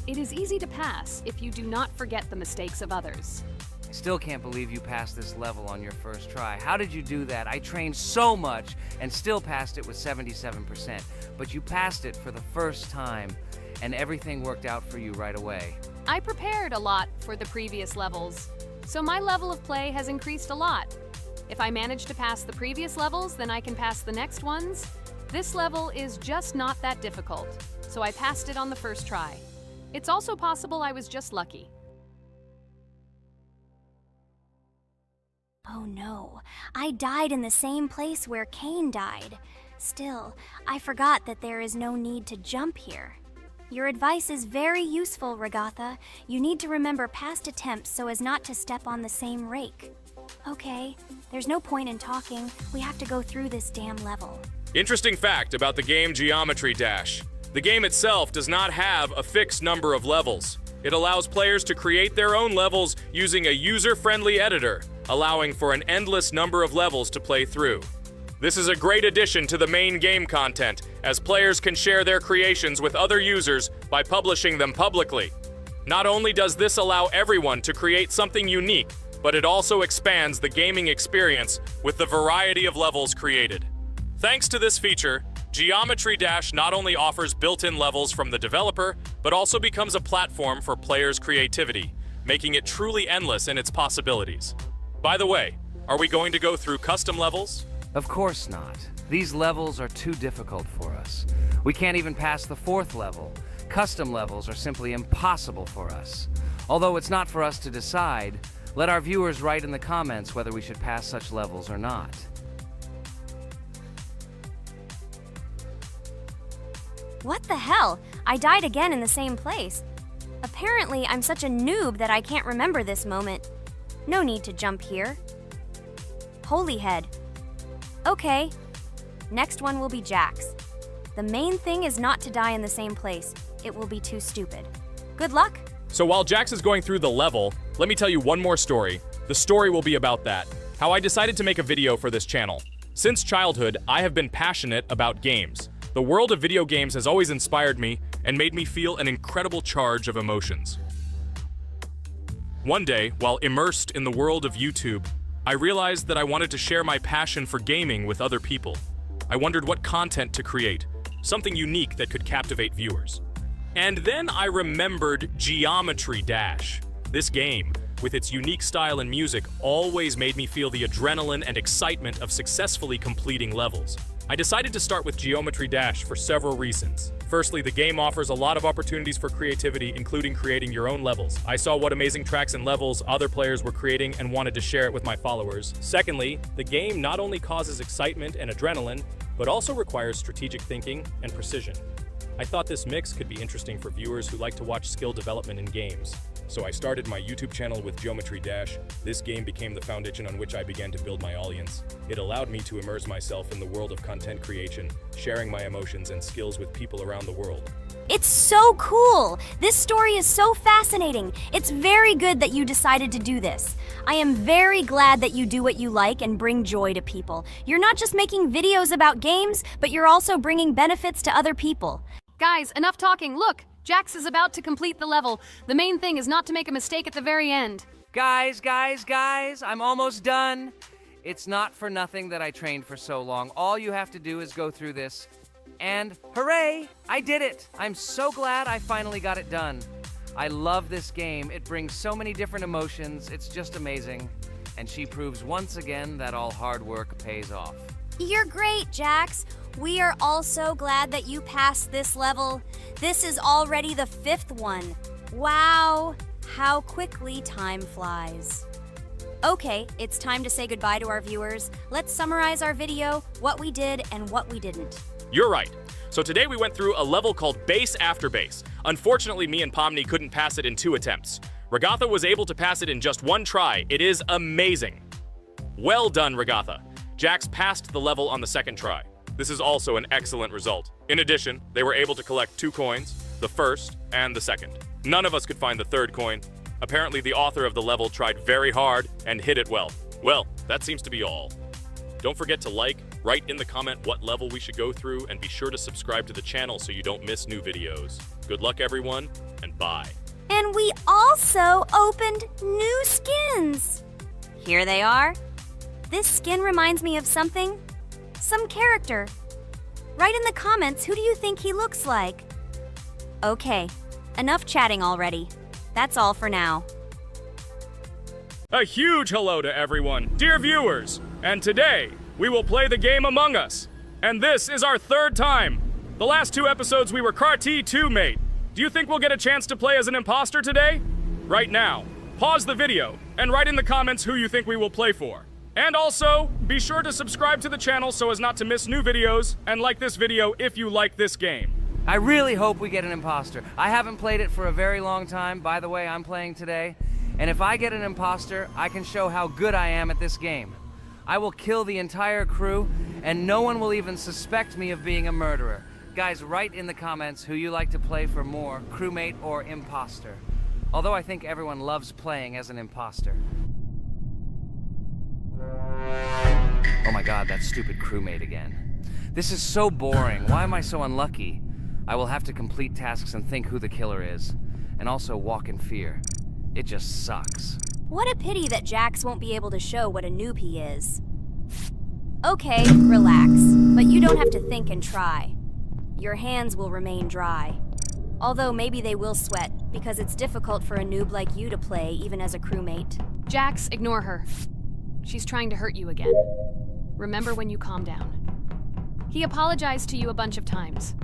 It is easy to pass if you do not forget the mistakes of others. I still can't believe you passed this level on your first try. How did you do that? I trained so much and still passed it with 77%. But you passed it for the first time, and everything worked out for you right away. I prepared a lot for the previous levels, so my level of play has increased a lot. If I manage to pass the previous levels, then I can pass the next ones. This level is just not that difficult, so I passed it on the first try. It's also possible I was just lucky. Oh no, I died in the same place where Cain died. Still, I forgot that there is no need to jump here. Your advice is very useful, Regatha. You need to remember past attempts so as not to step on the same rake. Okay, there's no point in talking. We have to go through this damn level. Interesting fact about the game Geometry Dash. The game itself does not have a fixed number of levels. It allows players to create their own levels using a user-friendly editor, allowing for an endless number of levels to play through. This is a great addition to the main game content, as players can share their creations with other users by publishing them publicly. Not only does this allow everyone to create something unique, but it also expands the gaming experience with the variety of levels created. Thanks to this feature, Geometry Dash not only offers built-in levels from the developer, but also becomes a platform for players' creativity, making it truly endless in its possibilities. By the way, are we going to go through custom levels? Of course not. These levels are too difficult for us. We can't even pass the 4th level. Custom levels are simply impossible for us. Although it's not for us to decide, let our viewers write in the comments whether we should pass such levels or not. What the hell? I died again in the same place. Apparently, I'm such a noob that I can't remember this moment. No need to jump here. Holy head. Okay. Next one will be Jax. The main thing is not to die in the same place. It will be too stupid. Good luck. So while Jax is going through the level, let me tell you one more story. The story will be about that. How I decided to make a video for this channel. Since childhood, I have been passionate about games. The world of video games has always inspired me and made me feel an incredible charge of emotions. One day, while immersed in the world of YouTube, I realized that I wanted to share my passion for gaming with other people. I wondered what content to create, something unique that could captivate viewers. And then I remembered Geometry Dash. This game, with its unique style and music, always made me feel the adrenaline and excitement of successfully completing levels. I decided to start with Geometry Dash for several reasons. Firstly, the game offers a lot of opportunities for creativity, including creating your own levels. I saw what amazing tracks and levels other players were creating and wanted to share it with my followers. Secondly, the game not only causes excitement and adrenaline, but also requires strategic thinking and precision. I thought this mix could be interesting for viewers who like to watch skill development in games. So I started my YouTube channel with Geometry Dash. This game became the foundation on which I began to build my audience. It allowed me to immerse myself in the world of content creation, sharing my emotions and skills with people around the world. It's so cool! This story is so fascinating. It's very good that you decided to do this. I am very glad that you do what you like and bring joy to people. You're not just making videos about games, but you're also bringing benefits to other people. Guys, enough talking. Look, Jax is about to complete the level. The main thing is not to make a mistake at the very end. Guys, I'm almost done. It's not for nothing that I trained for so long. All you have to do is go through this. And hooray, I did it. I'm so glad I finally got it done. I love this game. It brings so many different emotions. It's just amazing. And she proves once again that all hard work pays off. You're great, Jax. We are also glad that you passed this level. This is already the 5th one. Wow, how quickly time flies. Okay, it's time to say goodbye to our viewers. Let's summarize our video, what we did and what we didn't. You're right. So today we went through a level called Base After Base. Unfortunately, me and Pomni couldn't pass it in 2 attempts. Ragatha was able to pass it in just 1 try. It is amazing. Well done, Ragatha. Jax passed the level on the 2nd try. This is also an excellent result. In addition, they were able to collect 2 coins, the 1st and the 2nd. None of us could find the 3rd coin. Apparently, the author of the level tried very hard and hit it well. Well, that seems to be all. Don't forget to like, write in the comment what level we should go through, and be sure to subscribe to the channel so you don't miss new videos. Good luck, everyone, and bye. And we also opened new skins. Here they are. This skin reminds me of something. Some character. Write in the comments, who do you think he looks like? Okay, enough chatting already. That's all for now. A huge hello to everyone, dear viewers. And today, we will play the game Among Us. And this is our 3rd time. The last 2 episodes we were Carti 2 mate. Do you think we'll get a chance to play as an imposter today? Right now, pause the video and write in the comments who you think we will play for. And also, be sure to subscribe to the channel so as not to miss new videos, and like this video if you like this game. I really hope we get an imposter. I haven't played it for a very long time. By the way, I'm playing today. And if I get an imposter, I can show how good I am at this game. I will kill the entire crew, and no one will even suspect me of being a murderer. Guys, write in the comments who you like to play for more, crewmate or imposter. Although I think everyone loves playing as an imposter. Oh my god, that stupid crewmate again. This is so boring. Why am I so unlucky? I will have to complete tasks and think who the killer is. And also walk in fear. It just sucks. What a pity that Jax won't be able to show what a noob he is. Okay, relax. But you don't have to think and try. Your hands will remain dry. Although maybe they will sweat, because it's difficult for a noob like you to play, even as a crewmate. Jax, ignore her. She's trying to hurt you again. Remember when you calm down. He apologized to you a bunch of times.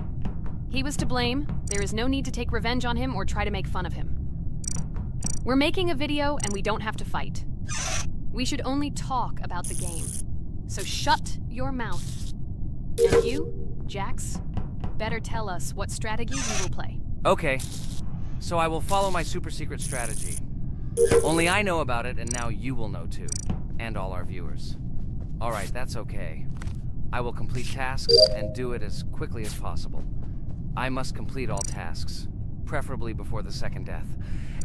He was to blame. There is no need to take revenge on him or try to make fun of him. We're making a video and we don't have to fight. We should only talk about the game. So shut your mouth. And you, Jax, better tell us what strategy you will play. Okay, so I will follow my super secret strategy. Only I know about it, and now you will know too. And all our viewers. Alright, that's okay. I will complete tasks and do it as quickly as possible. I must complete all tasks, preferably before the 2nd death.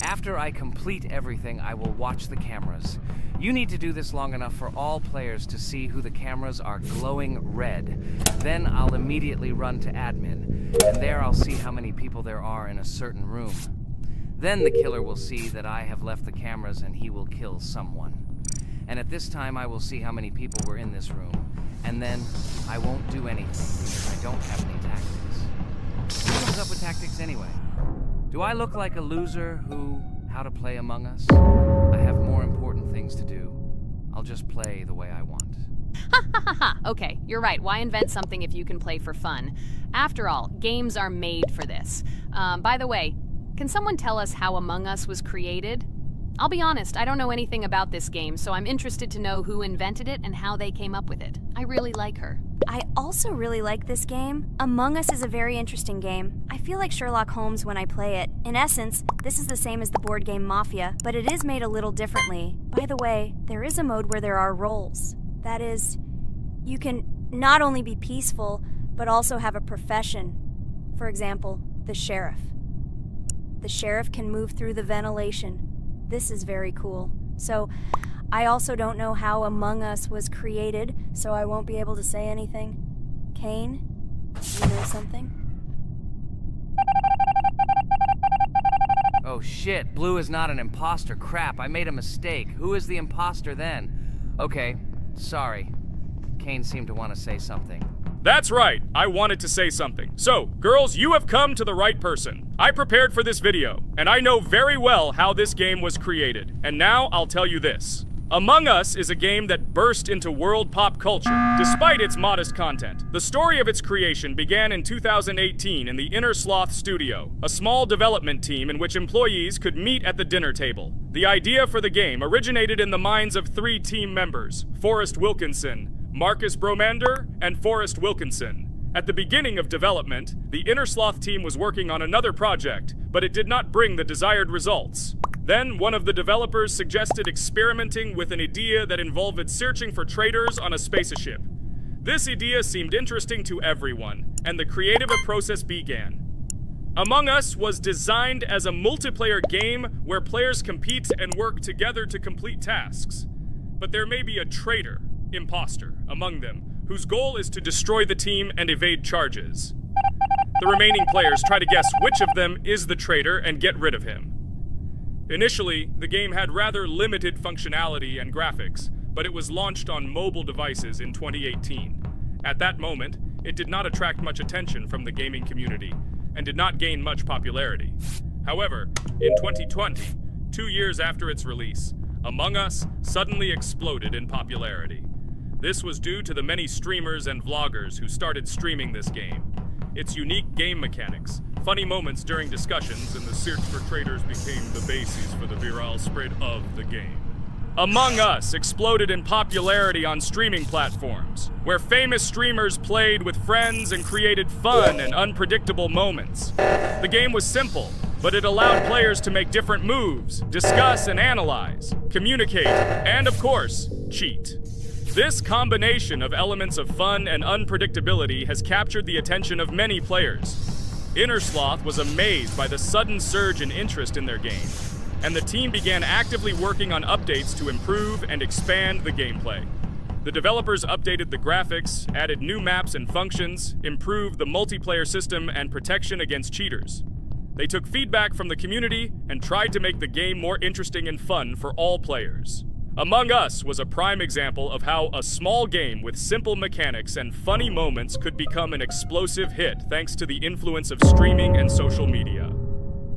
After I complete everything, I will watch the cameras. You need to do this long enough for all players to see who the cameras are glowing red. Then I'll immediately run to admin, and there I'll see how many people there are in a certain room. Then the killer will see that I have left the cameras and he will kill someone. And at this time I will see how many people were in this room. And then I won't do anything because I don't have any tactics. Who comes up with tactics anyway? Do I look like a loser who how to play Among Us? I have more important things to do. I'll just play the way I want. Ha ha ha ha! Okay, you're right. Why invent something if you can play for fun? After all, games are made for this. By the way, can someone tell us how Among Us was created? I'll be honest, I don't know anything about this game, so I'm interested to know who invented it and how they came up with it. I really like her. I also really like this game. Among Us is a very interesting game. I feel like Sherlock Holmes when I play it. In essence, this is the same as the board game Mafia, but it is made a little differently. By the way, there is a mode where there are roles. That is, you can not only be peaceful, but also have a profession. For example, the sheriff. The sheriff can move through the ventilation. This is very cool. So, I also don't know how Among Us was created, so I won't be able to say anything. Kane, you know something? Oh shit, Blue is not an imposter. Crap, I made a mistake. Who is the imposter then? Okay, sorry. Kane seemed to want to say something. That's right, I wanted to say something. So, girls, you have come to the right person. I prepared for this video, and I know very well how this game was created. And now I'll tell you this. Among Us is a game that burst into world pop culture, despite its modest content. The story of its creation began in 2018 in the Inner Sloth Studio, a small development team in which employees could meet at the dinner table. The idea for the game originated in the minds of 3 team members, Forrest Wilkinson, Marcus Bromander, and Forrest Wilkinson. At the beginning of development, the Inner Sloth team was working on another project, but it did not bring the desired results. Then, one of the developers suggested experimenting with an idea that involved searching for traitors on a spaceship. This idea seemed interesting to everyone, and the creative process began. Among Us was designed as a multiplayer game where players compete and work together to complete tasks. But there may be a traitor, imposter, among them, whose goal is to destroy the team and evade charges. The remaining players try to guess which of them is the traitor and get rid of him. Initially, the game had rather limited functionality and graphics, but it was launched on mobile devices in 2018. At that moment, it did not attract much attention from the gaming community, and did not gain much popularity. However, in 2020, 2 years after its release, Among Us suddenly exploded in popularity. This was due to the many streamers and vloggers who started streaming this game. Its unique game mechanics, funny moments during discussions, and the search for traitors became the basis for the viral spread of the game. Among Us exploded in popularity on streaming platforms, where famous streamers played with friends and created fun and unpredictable moments. The game was simple, but it allowed players to make different moves, discuss and analyze, communicate, and of course, cheat. This combination of elements of fun and unpredictability has captured the attention of many players. Inner Sloth was amazed by the sudden surge in interest in their game, and the team began actively working on updates to improve and expand the gameplay. The developers updated the graphics, added new maps and functions, improved the multiplayer system and protection against cheaters. They took feedback from the community and tried to make the game more interesting and fun for all players. Among Us was a prime example of how a small game with simple mechanics and funny moments could become an explosive hit thanks to the influence of streaming and social media.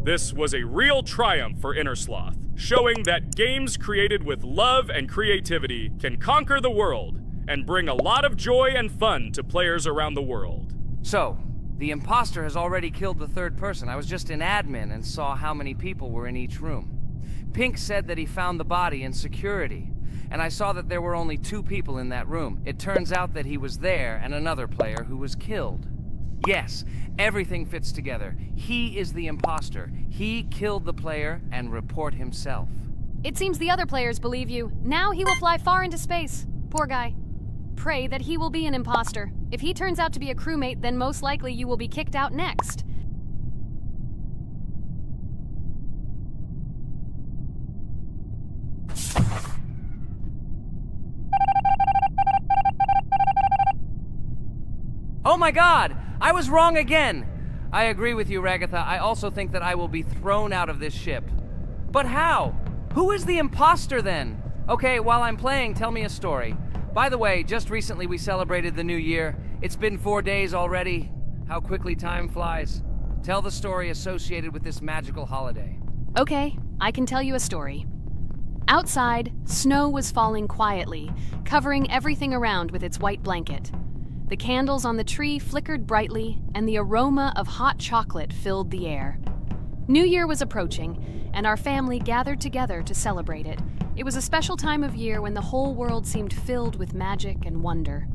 This was a real triumph for Inner Sloth, showing that games created with love and creativity can conquer the world and bring a lot of joy and fun to players around the world. So, the imposter has already killed the third person. I was just in admin and saw how many people were in each room. Pink said that he found the body in security, and I saw that there were only 2 people in that room. It turns out that he was there and another player who was killed. Yes, everything fits together. He is the imposter. He killed the player and report himself. It seems the other players believe you. Now he will fly far into space. Poor guy. Pray that he will be an imposter. If he turns out to be a crewmate, then most likely you will be kicked out next. Oh my god! I was wrong again! I agree with you, Ragatha. I also think that I will be thrown out of this ship. But how? Who is the imposter then? Okay, while I'm playing, tell me a story. By the way, just recently we celebrated the new year. It's been 4 days already. How quickly time flies. Tell the story associated with this magical holiday. Okay, I can tell you a story. Outside, snow was falling quietly, covering everything around with its white blanket. The candles on the tree flickered brightly, and the aroma of hot chocolate filled the air. New Year was approaching, and our family gathered together to celebrate it. It was a special time of year when the whole world seemed filled with magic and wonder.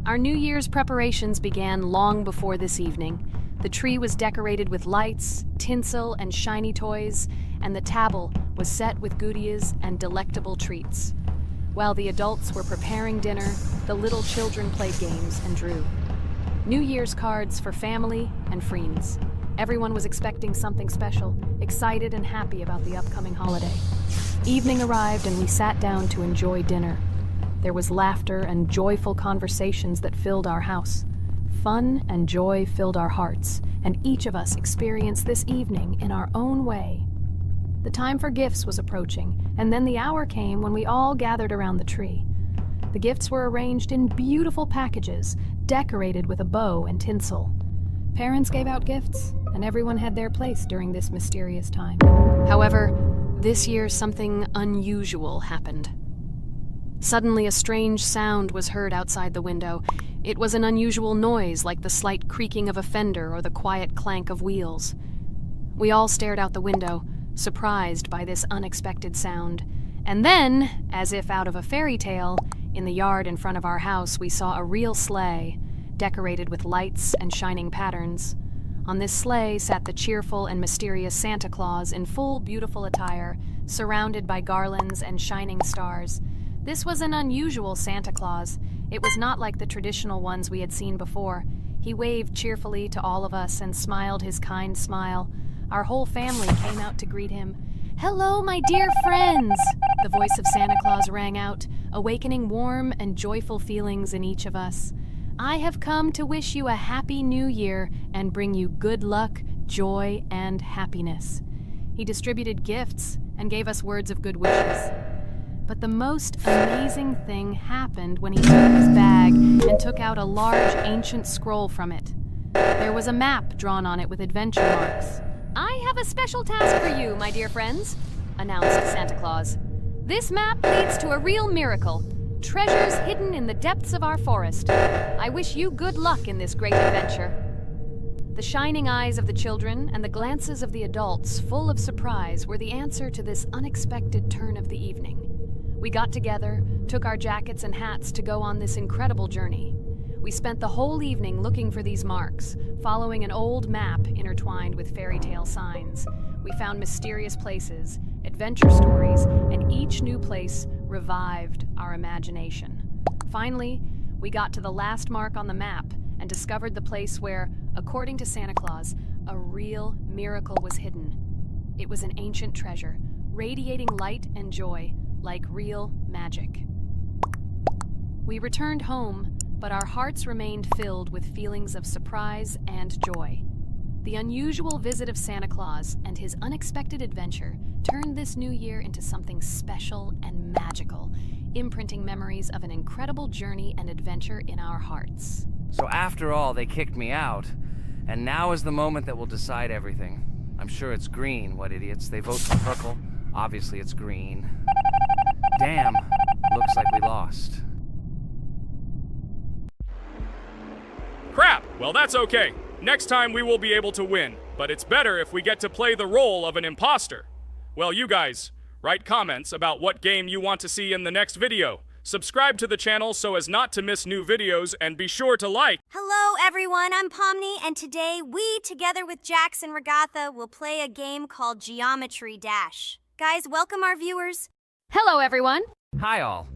Our New Year's preparations began long before this evening. The tree was decorated with lights, tinsel, and shiny toys, and the table was set with goodies and delectable treats. While the adults were preparing dinner, the little children played games and drew. New Year's cards for family and friends. Everyone was expecting something special, excited and happy about the upcoming holiday. Evening arrived and we sat down to enjoy dinner. There was laughter and joyful conversations that filled our house. Fun and joy filled our hearts, and each of us experienced this evening in our own way. The time for gifts was approaching, and then the hour came when we all gathered around the tree. The gifts were arranged in beautiful packages, decorated with a bow and tinsel. Parents gave out gifts, and everyone had their place during this mysterious time. However, this year something unusual happened. Suddenly a strange sound was heard outside the window. It was an unusual noise, like the slight creaking of a fender or the quiet clank of wheels. We all stared out the window, surprised by this unexpected sound. And then, as if out of a fairy tale, in the yard in front of our house we saw a real sleigh, decorated with lights and shining patterns. On this sleigh sat the cheerful and mysterious Santa Claus in full beautiful attire, surrounded by garlands and shining stars. This was an unusual Santa Claus. It was not like the traditional ones we had seen before. He waved cheerfully to all of us and smiled his kind smile. Our whole family came out to greet him. "Hello, my dear friends!" The voice of Santa Claus rang out, awakening warm and joyful feelings in each of us. "I have come to wish you a happy new year and bring you good luck, joy, and happiness." He distributed gifts and gave us words of good wishes. But the most amazing thing happened when he took his bag and took out a large ancient scroll from it. There was a map drawn on it with adventure marks. "I have a special task for you, my dear friends," announced Santa Claus. "This map leads to a real miracle. Treasures hidden in the depths of our forest. I wish you good luck in this great adventure." The shining eyes of the children and the glances of the adults, full of surprise, were the answer to this unexpected turn of the evening. We got together, took our jackets and hats to go on this incredible journey. We spent the whole evening looking for these marks, following an old map intertwined with fairy tale signs. We found mysterious places, adventure stories, and each new place revived our imagination. Finally, we got to the last mark on the map and discovered the place where, according to Santa Claus, a real miracle was hidden. It was an ancient treasure, radiating light and joy, like real magic. We returned home, but our hearts remained filled with feelings of surprise and joy. The unusual visit of Santa Claus and his unexpected adventure turned this new year into something special and magical, imprinting memories of an incredible journey and adventure in our hearts. So after all, they kicked me out, and now is the moment that will decide everything. I'm sure it's green, what idiots. They vote for purple. Obviously it's green. Damn, looks like we lost. Crap! Well, that's okay. Next time we will be able to win, but it's better if we get to play the role of an imposter. Well, you guys, write comments about what game you want to see in the next video. Subscribe to the channel so as not to miss new videos, and be sure to like. Hello, everyone. I'm Pomni, and today we, together with Jax and Regatha, will play a game called Geometry Dash. Guys, welcome our viewers. Hello, everyone. Hi all.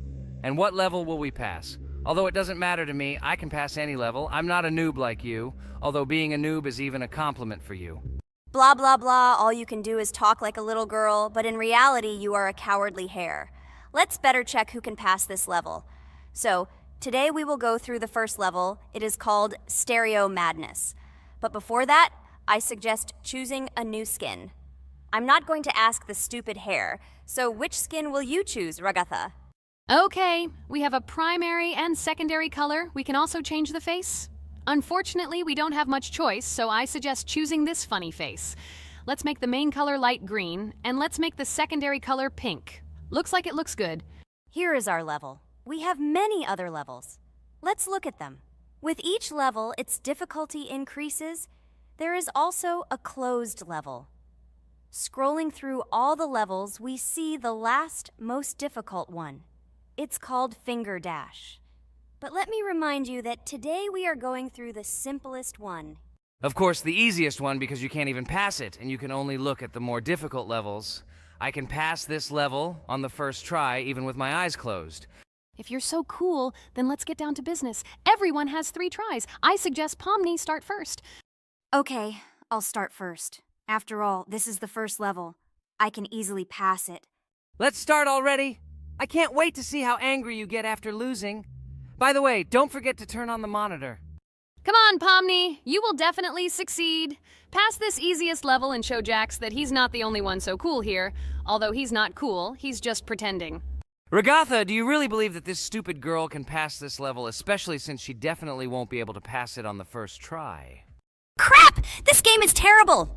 And what level will we pass? Although it doesn't matter to me, I can pass any level. I'm not a noob like you, although being a noob is even a compliment for you. Blah, blah, blah. All you can do is talk like a little girl, but in reality, you are a cowardly hare. Let's better check who can pass this level. So, today we will go through the first level. It is called Stereo Madness. But before that, I suggest choosing a new skin. I'm not going to ask the stupid hare, so which skin will you choose, Regatha? Okay, we have a primary and secondary color. We can also change the face. Unfortunately, we don't have much choice, so I suggest choosing this funny face. Let's make the main color light green, and let's make the secondary color pink. Looks like it looks good. Here is our level. We have many other levels. Let's look at them. With each level, its difficulty increases. There is also a closed level. Scrolling through all the levels, we see the last, most difficult one. It's called Finger Dash. But let me remind you that today we are going through the simplest one. Of course, the easiest one because you can't even pass it, and you can only look at the more difficult levels. I can pass this level on the first try, even with my eyes closed. If you're so cool, then let's get down to business. Everyone has 3 tries. I suggest Pomni start first. Okay, I'll start first. After all, this is the first level. I can easily pass it. Let's start already. I can't wait to see how angry you get after losing. By the way, don't forget to turn on the monitor. Come on, Pomni. You will definitely succeed. Pass this easiest level and show Jax that he's not the only one so cool here. Although he's not cool, he's just pretending. Ragatha, do you really believe that this stupid girl can pass this level, especially since she definitely won't be able to pass it on the first try? Crap! This game is terrible!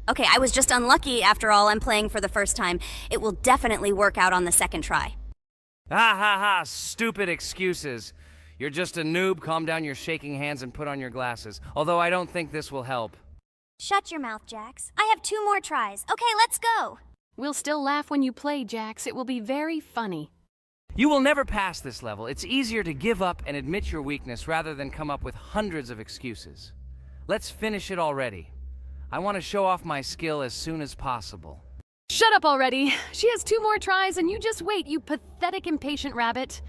Okay, I was just unlucky. After all, I'm playing for the first time. It will definitely work out on the second try. Ha ha ha, stupid excuses. You're just a noob, calm down your shaking hands and put on your glasses. Although I don't think this will help. Shut your mouth, Jax. I have 2 more tries. Okay, let's go! We'll still laugh when you play, Jax. It will be very funny. You will never pass this level. It's easier to give up and admit your weakness rather than come up with hundreds of excuses. Let's finish it already. I want to show off my skill as soon as possible. Shut up already. She has 2 more tries and you just wait, you pathetic impatient rabbit.